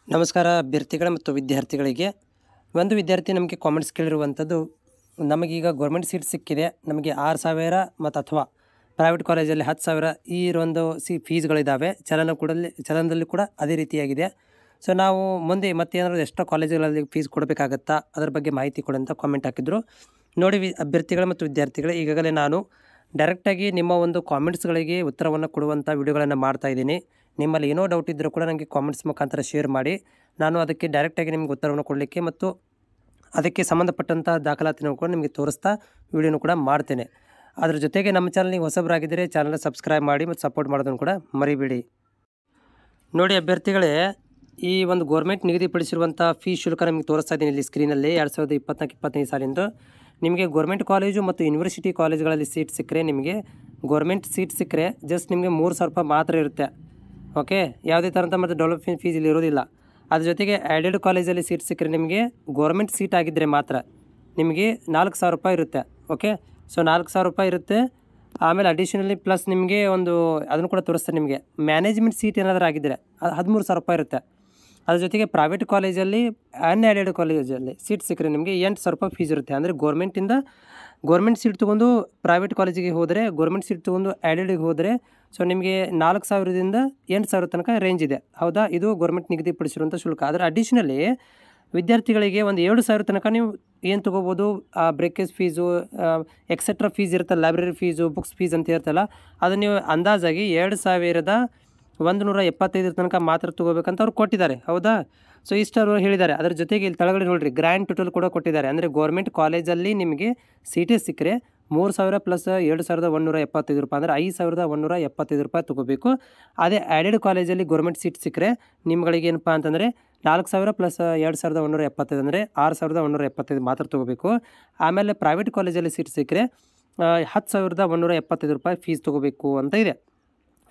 ನಮಸ್ಕಾರ ಅಭ್ಯರ್ಥಿಗಳ ಮತ್ತು ವಿದ್ಯಾರ್ಥಿಗಳಿಗೆ. ಒಂದು ವಿದ್ಯಾರ್ಥಿ ನಮಗೆ ಕಾಮೆಂಟ್ಸ್ ಕೇಳಿರುವಂಥದ್ದು, ನಮಗೀಗ ಗೌರ್ಮೆಂಟ್ ಸೀಟ್ ಸಿಕ್ಕಿದೆ, ನಮಗೆ 6,000 ಮತ್ತು ಅಥವಾ ಪ್ರೈವೇಟ್ ಕಾಲೇಜಲ್ಲಿ 10,000 ಈ ಒಂದು ಫೀಸ್ಗಳಿದ್ದಾವೆ. ಚಲನದಲ್ಲಿ ಕೂಡ ಅದೇ ರೀತಿಯಾಗಿದೆ. ಸೊ ನಾವು ಮುಂದೆ ಮತ್ತೇನಾದರೂ ಎಷ್ಟೋ ಕಾಲೇಜುಗಳಲ್ಲಿ ಫೀಸ್ ಕೊಡಬೇಕಾಗತ್ತಾ, ಅದರ ಬಗ್ಗೆ ಮಾಹಿತಿ ಕೊಡಿ ಅಂತ ಕಾಮೆಂಟ್ ಹಾಕಿದ್ರು. ನೋಡಿ ಅಭ್ಯರ್ಥಿಗಳು ಮತ್ತು ವಿದ್ಯಾರ್ಥಿಗಳು, ಈಗಾಗಲೇ ನಾನು ಡೈರೆಕ್ಟಾಗಿ ನಿಮ್ಮ ಒಂದು ಕಾಮೆಂಟ್ಸ್ಗಳಿಗೆ ಉತ್ತರವನ್ನು ಕೊಡುವಂಥ ವಿಡಿಯೋಗಳನ್ನು ಮಾಡ್ತಾಯಿದ್ದೀನಿ. ನಿಮ್ಮಲ್ಲಿ ಏನೋ ಡೌಟ್ ಇದ್ದರೂ ಕೂಡ ನನಗೆ ಕಾಮೆಂಟ್ಸ್ ಮುಖಾಂತರ ಶೇರ್ ಮಾಡಿ, ನಾನು ಅದಕ್ಕೆ ಡೈರೆಕ್ಟಾಗಿ ನಿಮಗೆ ಉತ್ತರವನ್ನು ಕೊಡಲಿಕ್ಕೆ ಮತ್ತು ಅದಕ್ಕೆ ಸಂಬಂಧಪಟ್ಟಂಥ ದಾಖಲಾತಿಯನ್ನು ಕೂಡ ನಿಮಗೆ ತೋರಿಸ್ತಾ ವಿಡಿಯೋನು ಕೂಡ ಮಾಡ್ತೇನೆ. ಅದರ ಜೊತೆಗೆ ನಮ್ಮ ಚಾನಲ್ ನೀವು ಹೊಸಬರಾಗಿದ್ದರೆ ಚಾನಲ್ನ ಸಬ್ಸ್ಕ್ರೈಬ್ ಮಾಡಿ ಮತ್ತು ಸಪೋರ್ಟ್ ಮಾಡೋದನ್ನು ಕೂಡ ಮರಿಬೇಡಿ. ನೋಡಿ ಅಭ್ಯರ್ಥಿಗಳೇ, ಈ ಒಂದು ಗೋರ್ಮೆಂಟ್ ನಿಗದಿಪಡಿಸಿರುವಂಥ ಫೀಸ್ ಶುಲ್ಕ ನಿಮಗೆ ತೋರಿಸ್ತಾ ಇದ್ದೀನಿ ಇಲ್ಲಿ ಸ್ಕ್ರೀನಲ್ಲಿ. 2024-25 ಸಾಲಿಂದು ನಿಮಗೆ ಗೋರ್ಮೆಂಟ್ ಕಾಲೇಜು ಮತ್ತು ಯೂನಿವರ್ಸಿಟಿ ಕಾಲೇಜುಗಳಲ್ಲಿ ಸೀಟ್ ಸಿಕ್ಕರೆ, ನಿಮಗೆ ಗೋರ್ಮೆಂಟ್ ಸೀಟ್ ಸಿಕ್ಕರೆ ಜಸ್ಟ್ ನಿಮಗೆ 3,000 ರೂಪಾಯಿ ಮಾತ್ರ ಇರುತ್ತೆ. ಓಕೆ, ಯಾವುದೇ ಥರದ ಮತ್ತು ಡೆವಲಪ್ಮೆಂಟ್ ಫೀಸ್ ಇಲ್ಲಿ ಇರೋದಿಲ್ಲ. ಅದ್ರ ಜೊತೆಗೆ ಆ್ಯಡೆಡ್ ಕಾಲೇಜಲ್ಲಿ ಸೀಟ್ ಸಿಕ್ಕರೆ ನಿಮಗೆ ಗೋರ್ಮೆಂಟ್ ಸೀಟ್ ಆಗಿದ್ದರೆ ಮಾತ್ರ ನಿಮಗೆ 4,000 ರೂಪಾಯಿ ಇರುತ್ತೆ. ಓಕೆ, ಸೊ 4,000 ರೂಪಾಯಿ ಇರುತ್ತೆ. ಆಮೇಲೆ ಅಡಿಷನಲಿ ಪ್ಲಸ್ ನಿಮಗೆ ಒಂದು ಅದನ್ನು ಕೂಡ ತೋರಿಸ್ತಾರೆ. ನಿಮಗೆ ಮ್ಯಾನೇಜ್ಮೆಂಟ್ ಸೀಟ್ ಏನಾದರೂ ಆಗಿದ್ದರೆ ಅದು 13,000 ರೂಪಾಯಿ ಇರುತ್ತೆ. ಅದ್ರ ಜೊತೆಗೆ ಪ್ರೈವೇಟ್ ಕಾಲೇಜಲ್ಲಿ ಅನ್ಆ್ಯಡೆಡ್ ಕಾಲೇಜಲ್ಲಿ ಸೀಟ್ ಸಿಕ್ಕರೆ ನಿಮಗೆ 8,000 ರೂಪಾಯಿ ಫೀಸ್ ಇರುತ್ತೆ. ಅಂದರೆ ಗೋರ್ಮೆಂಟ್ ಸೀಟ್ ತೊಗೊಂಡು ಪ್ರೈವೇಟ್ ಕಾಲೇಜಿಗೆ ಹೋದರೆ, ಗೋರ್ಮೆಂಟ್ ಸೀಟ್ ತೊಗೊಂಡು ಆ್ಯಡೆಡಿಗೆ ಹೋದರೆ, ಸೊ ನಿಮಗೆ 4,000ದಿಂದ 8,000 ತನಕ ರೇಂಜ್ ಇದೆ. ಹೌದಾ, ಇದು ಗೋರ್ಮೆಂಟ್ ನಿಗದಿಪಡಿಸಿರುವಂಥ ಶುಲ್ಕ. ಅದರ ಅಡಿಷನಲಿ ವಿದ್ಯಾರ್ಥಿಗಳಿಗೆ ಒಂದು 7,000 ತನಕ ನೀವು ಏನು ತೊಗೋಬೋದು, ಬ್ರೇಕೇಜ್ ಫೀಸು, ಎಕ್ಸೆಟ್ರಾ ಫೀಸ್ ಇರುತ್ತಲ್ಲ, ಲೈಬ್ರರಿ ಫೀಸು, ಬುಕ್ಸ್ ಫೀಸ್ ಅಂತ ಇರುತ್ತಲ್ಲ, ಅದನ್ನು ನೀವು ಅಂದಾಜಾಗಿ 2,175 ತನಕ ಮಾತ್ರ ತೊಗೋಬೇಕಂತ ಅವ್ರು ಕೊಟ್ಟಿದ್ದಾರೆ. ಹೌದಾ, ಸೊ ಇಷ್ಟವರು ಹೇಳಿದ್ದಾರೆ. ಅದರ ಜೊತೆಗೆ ಇಲ್ಲಿ ತಳಗಡೆ ನೋಡಿರಿ, ಗ್ರ್ಯಾಂಡ್ ಟೋಟಲ್ ಕೂಡ ಕೊಟ್ಟಿದ್ದಾರೆ. ಅಂದರೆ ಗೋರ್ಮೆಂಟ್ ಕಾಲೇಜಲ್ಲಿ ನಿಮಗೆ ಸೀಟೇ ಸಿಕ್ಕರೆ 3,000 ಪ್ಲಸ್ 2,175 ರೂಪಾಯಿ, ಅಂದರೆ 5,175 ರೂಪಾಯಿ ತೊಗೋಬೇಕು. ಅದೇ ಆ್ಯಡೆಡ್ ಕಾಲೇಜಲ್ಲಿ ಗೋರ್ಮೆಂಟ್ ಸೀಟ್ ಸಿಕ್ಕರೆ ನಿಮ್ಗಳಿಗೆ ಏನಪ್ಪ ಅಂತಂದರೆ 4,000 ಪ್ಲಸ್ 2,175 ಅಂದರೆ 6,175 ಮಾತ್ರ ತೊಗೋಬೇಕು. ಆಮೇಲೆ ಪ್ರೈವೇಟ್ ಕಾಲೇಜಲ್ಲಿ ಸೀಟ್ ಸಿಕ್ಕರೆ 10,175 ರೂಪಾಯಿ ಫೀಸ್ ತೊಗೋಬೇಕು ಅಂತ ಇದೆ.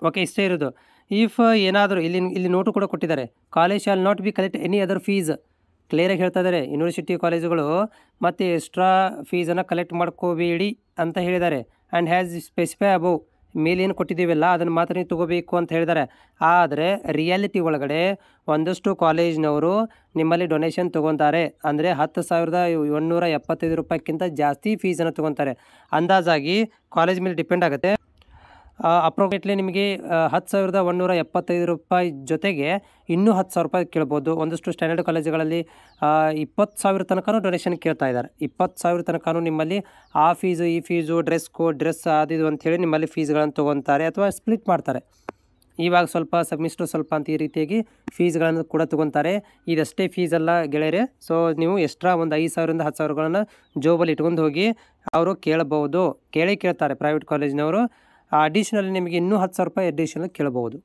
ಓಕೆ, ಇಷ್ಟೇ ಇರೋದು. ಇಫ್ ಏನಾದರೂ ಇಲ್ಲಿ ನೋಟು ಕೂಡ ಕೊಟ್ಟಿದ್ದಾರೆ, college shall not be collect any other fees. ಕ್ಲಿಯರಾಗಿ ಹೇಳ್ತಾ ಇದ್ದಾರೆ, ಯೂನಿವರ್ಸಿಟಿ ಕಾಲೇಜುಗಳು ಮತ್ತು ಎಕ್ಸ್ಟ್ರಾ ಫೀಸನ್ನು ಕಲೆಕ್ಟ್ ಮಾಡ್ಕೋಬೇಡಿ ಅಂತ ಹೇಳಿದ್ದಾರೆ. ಆ್ಯಂಡ್ ಹ್ಯಾಸ್ ಸ್ಪೆಸಿಫೈ ಅಬೌವ್, ಮೇಲೇನು ಕೊಟ್ಟಿದ್ದೀವಲ್ಲ ಅದನ್ನು ಮಾತ್ರ ನೀವು ತೊಗೋಬೇಕು ಅಂತ ಹೇಳಿದ್ದಾರೆ. ಆದರೆ ರಿಯಾಲಿಟಿ ಒಳಗಡೆ ಒಂದಷ್ಟು ಕಾಲೇಜ್ನವರು ನಿಮ್ಮಲ್ಲಿ ಡೊನೇಷನ್ ತೊಗೊತಾರೆ. ಅಂದರೆ 10,175 ರೂಪಾಯಿಗಿಂತ ಜಾಸ್ತಿ ಫೀಸನ್ನು ತೊಗೊತಾರೆ. ಅಂದಾಜಾಗಿ ಕಾಲೇಜ್ ಮೇಲೆ ಡಿಪೆಂಡ್ ಆಗುತ್ತೆ. ಅಪ್ರೋಕ್ರಿಯೇಟ್ಲಿ ನಿಮಗೆ 10,175 ರೂಪಾಯಿ ಜೊತೆಗೆ ಇನ್ನೂ 10,000 ರೂಪಾಯಿ ಕೇಳ್ಬೋದು. ಒಂದಷ್ಟು ಸ್ಟ್ಯಾಂಡರ್ಡ್ ಕಾಲೇಜುಗಳಲ್ಲಿ 20,000 ತನಕ ಡೊನೇಷನ್ ಕೇಳ್ತಾ ಇದ್ದಾರೆ. 20,000 ತನಕ ನಿಮ್ಮಲ್ಲಿ ಆ ಫೀಸು ಈ ಫೀಸು ಡ್ರೆಸ್ ಅದು ಅಂಥೇಳಿ ನಿಮ್ಮಲ್ಲಿ ಫೀಸ್ಗಳನ್ನು ತೊಗೊತಾರೆ ಅಥವಾ ಸ್ಪ್ಲಿಟ್ ಮಾಡ್ತಾರೆ. ಇವಾಗ ಸ್ವಲ್ಪ ಸಬ್ಮಿಸ್ಟು ಸ್ವಲ್ಪ ಅಂತ ಈ ರೀತಿಯಾಗಿ ಫೀಸ್ಗಳನ್ನು ಕೂಡ ತೊಗೊತಾರೆ. ಇದಷ್ಟೇ ಫೀಸ್ ಅಲ್ಲ ಗೆಳೆಯರೆ. ಸೊ ನೀವು ಎಕ್ಸ್ಟ್ರಾ ಒಂದು 5,000ರಿಂದ 10,000ಗಳನ್ನು ಜೋಬಲ್ಲಿ ಇಟ್ಕೊಂಡು ಹೋಗಿ ಅವರು ಕೇಳ್ತಾರೆ ಪ್ರೈವೇಟ್ ಕಾಲೇಜಿನವರು. ಅಡಿಷನಲಿ ನಿಮಗೆ ಇನ್ನೂ 10,000 ರೂಪಾಯಿ ಅಡಿಷನಲ್ ಕೇಳಬಹುದು.